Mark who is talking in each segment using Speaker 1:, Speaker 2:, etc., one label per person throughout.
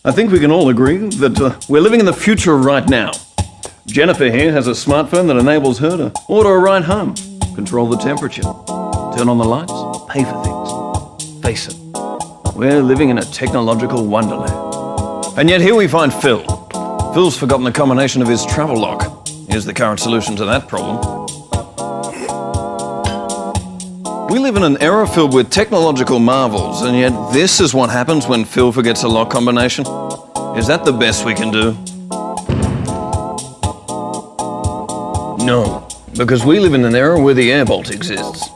Speaker 1: I think we can all agree that we're living in the future right now. Jennifer here has a smartphone that enables her to order a ride home, control the temperature, turn on the lights, pay for things. Face it, we're living in a technological wonderland. And yet here we find Phil. Phil's forgotten the combination of his travel lock. Here's the current solution to that problem. We live in an era filled with technological marvels, and yet this is what happens when Phil forgets a lock combination? Is that the best we can do? No, because we live in an era where the airbolt exists.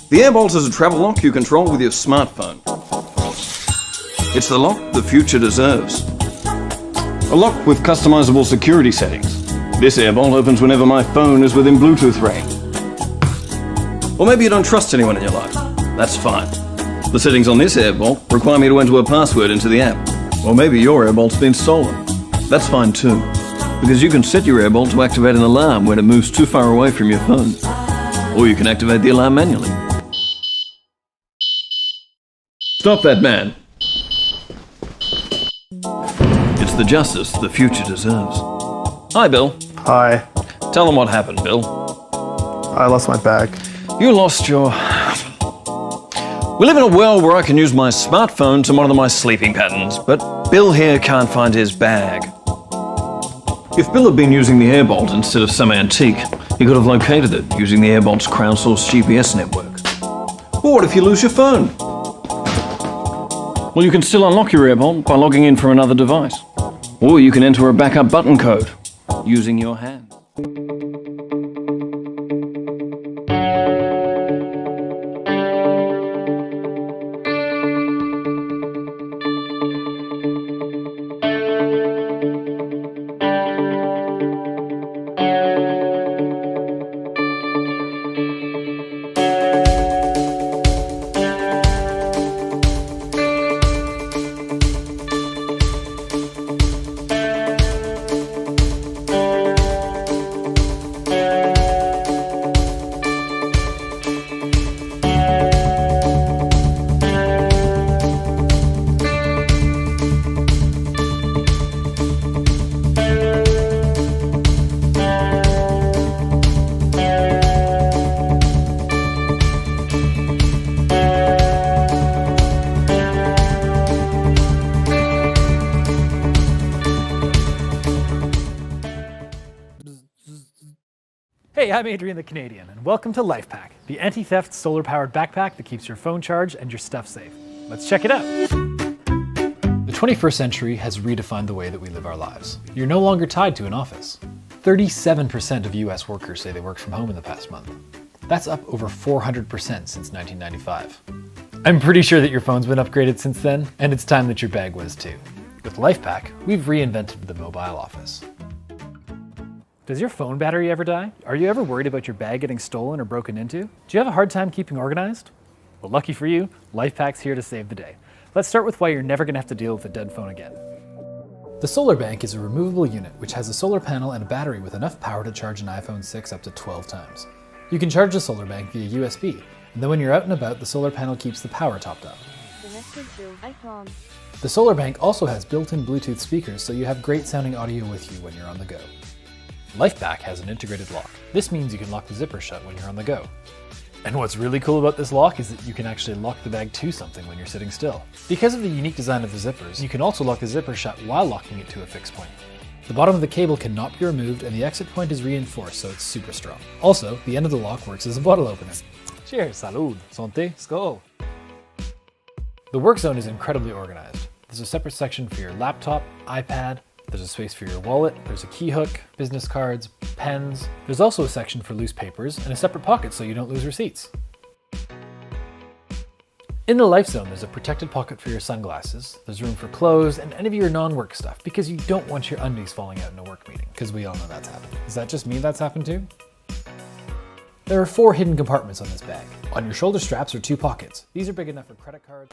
Speaker 1: The airbolt is a travel lock you control with your smartphone. It's the lock the future deserves. A lock with customizable security settings. This airbolt opens whenever my phone is within Bluetooth range. Or maybe you don't trust anyone in your life. That's fine. The settings on this airbolt require me to enter a password into the app. Or maybe your airbolt's been stolen. That's fine too, because you can set your airbolt to activate an alarm when it moves too far away from your phone. Or you can activate the alarm manually. Stop that man. It's the justice the future deserves. Hi, Bill.
Speaker 2: Hi.
Speaker 1: Tell them what happened, Bill.
Speaker 2: I lost my bag.
Speaker 1: You lost your... We live in a world where I can use my smartphone to monitor my sleeping patterns, but Bill here can't find his bag. If Bill had been using the airbolt instead of some antique, he could have located it using the airbolt's crowdsourced GPS network. Or what if you lose your phone? Well, you can still unlock your airbolt by logging in from another device. Or you can enter a backup button code using your hand.
Speaker 3: Hey, I'm Adrian the Canadian, and welcome to Lifepack, the anti-theft solar-powered backpack that keeps your phone charged and your stuff safe. Let's check it out. The 21st century has redefined the way that we live our lives. You're no longer tied to an office. 37% of US workers say they worked from home in the past month. That's up over 400% since 1995. I'm pretty sure that your phone's been upgraded since then, and it's time that your bag was too. With Lifepack, we've reinvented the mobile office. Does your phone battery ever die? Are you ever worried about your bag getting stolen or broken into? Do you have a hard time keeping organized? Well, lucky for you, Lifepack's here to save the day. Let's start with why you're never going to have to deal with a dead phone again. The Solar Bank is a removable unit which has a solar panel and a battery with enough power to charge an iPhone 6 up to 12 times. You can charge the Solar Bank via USB, and then when you're out and about, the solar panel keeps the power topped up. The Solar Bank also has built-in Bluetooth speakers, so you have great sounding audio with you when you're on the go. Lifepack has an integrated lock. This means you can lock the zipper shut when you're on the go. And what's really cool about this lock is that you can actually lock the bag to something when you're sitting still. Because of the unique design of the zippers, you can also lock the zipper shut while locking it to a fixed point. The bottom of the cable cannot be removed, and the exit point is reinforced, so it's super strong. Also, the end of the lock works as a bottle opener. Cheers, salud, santé, skål. The work zone is incredibly organized. There's a separate section for your laptop, iPad, there's a space for your wallet, there's a key hook, business cards, pens. There's also a section for loose papers and a separate pocket so you don't lose receipts. In the Life Zone, there's a protected pocket for your sunglasses, there's room for clothes and any of your non-work stuff because you don't want your undies falling out in a work meeting, because we all know that's happened. Is that just me that's happened too? There are 4 hidden compartments on this bag. On your shoulder straps are 2 pockets. These are big enough for credit cards.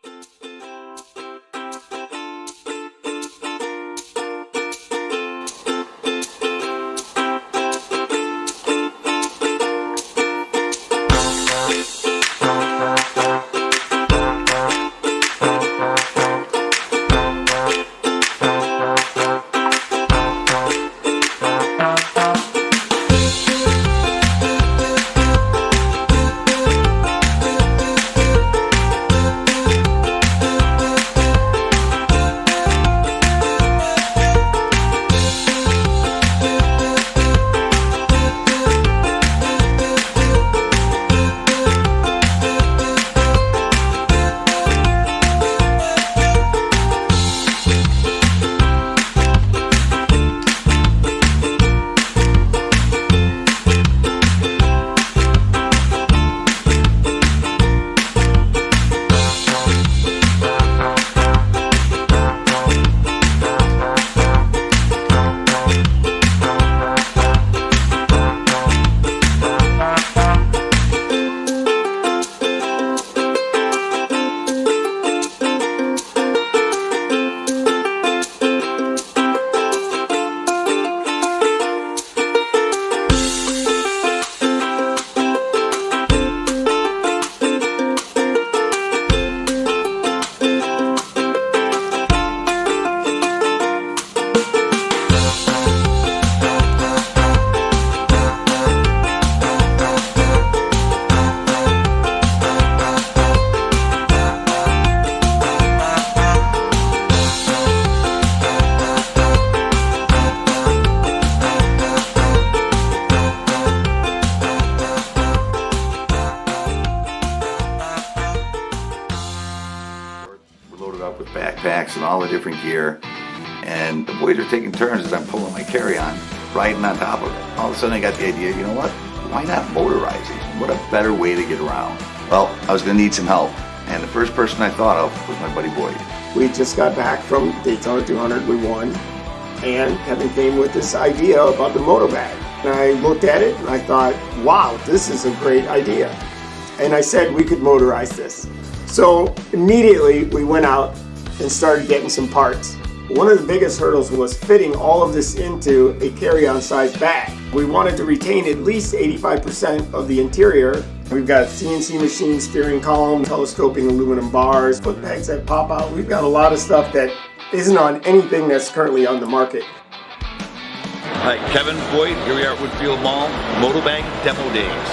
Speaker 4: straps and all the different gear. And the boys are taking turns as I'm pulling my carry-on, riding on top of it. All of a sudden I got the idea, you know what? Why not motorize these? What a better way to get around. Well, I was going to need some help. And the first person I thought of was my buddy Boyd.
Speaker 5: We just got back from Daytona 200, we won. And Kevin came with this idea about the Moto bag. And I looked at it and I thought, wow, this is a great idea. And I said we could motorize this. So immediately we went out and started getting some parts. One of the biggest hurdles was fitting all of this into a carry-on size bag. We wanted to retain at least 85% of the interior. We've got CNC machine steering column, telescoping aluminum bars, foot pegs that pop out. We've got a lot of stuff that isn't on anything that's currently on the market.
Speaker 6: Hi, Kevin, Boyd, here we are at Woodfield Mall, Moto Bag Demo Days.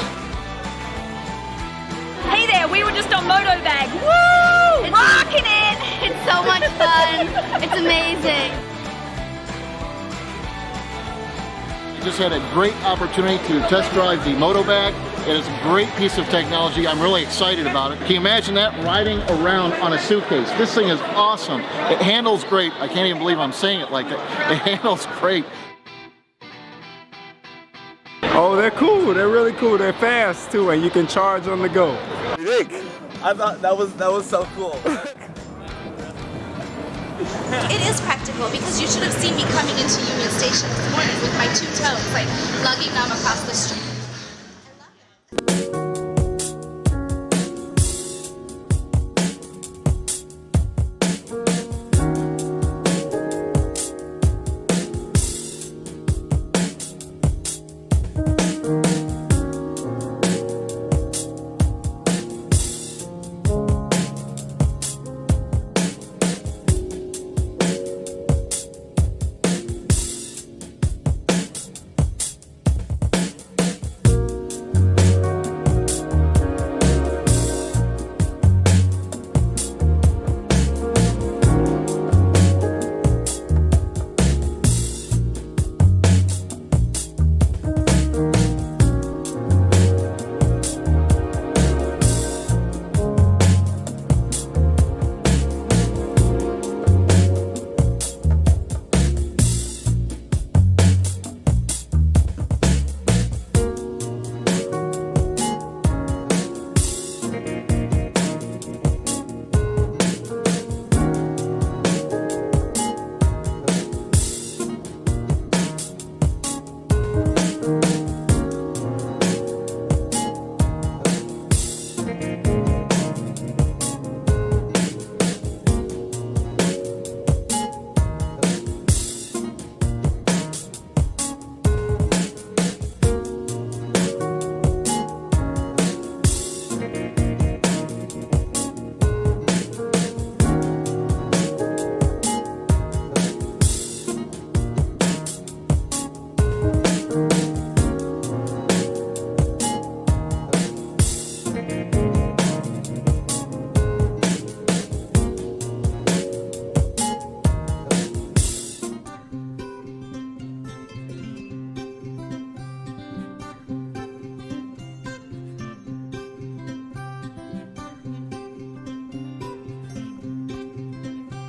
Speaker 7: Hey there, we were just on Moto Bag. Woo! Rocking it!
Speaker 8: It's so much fun. It's amazing.
Speaker 9: I just had a great opportunity to test drive the Moto Bag. It is a great piece of technology. I'm really excited about it. Can you imagine that riding around on a suitcase? This thing is awesome. It handles great. I can't even believe I'm saying it like that. It handles great.
Speaker 10: Oh, they're cool. They're really cool. They're fast too, and you can charge on the go.
Speaker 11: Rick, I thought that was so cool.
Speaker 8: It is practical because you should have seen me coming into Union Station this morning with my 2 toes, like lugging them across the street.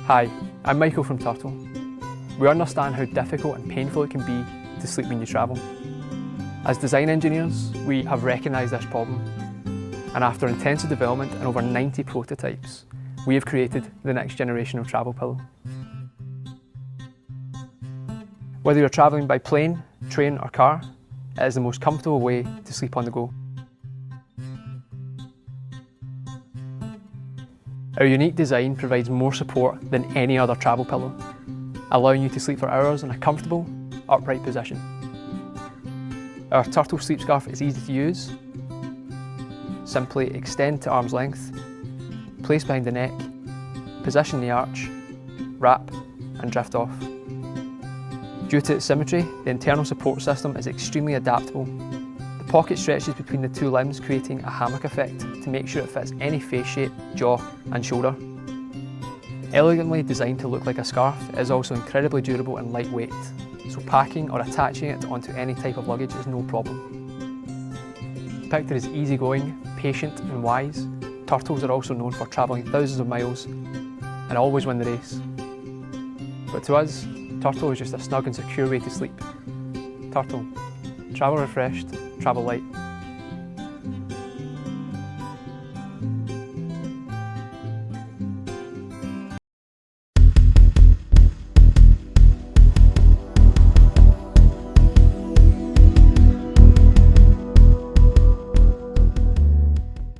Speaker 2: Hi, I'm Michael from Turtle. We understand how difficult and painful it can be to sleep when you travel. As design engineers, we have recognised this problem, and after intensive development and over 90 prototypes, we have created the next generation of travel pillow. Whether you're travelling by plane, train or car, it is the most comfortable way to sleep on the go. Our unique design provides more support than any other travel pillow, allowing you to sleep for hours in a comfortable, upright position. Our Turtle sleep scarf is easy to use. Simply extend to arm's length, place behind the neck, position the arch, wrap and drift off. Due to its symmetry, the internal support system is extremely adaptable. The pocket stretches between the 2 limbs, creating a hammock effect to make sure it fits any face shape, jaw and shoulder. Elegantly designed to look like a scarf, it is also incredibly durable and lightweight, so packing or attaching it onto any type of luggage is no problem. Picked is easygoing, patient and wise. Turtles are also known for travelling thousands of miles and always win the race. But to us, Turtle is just a snug and secure way to sleep. Turtle. Travel refreshed, travel light.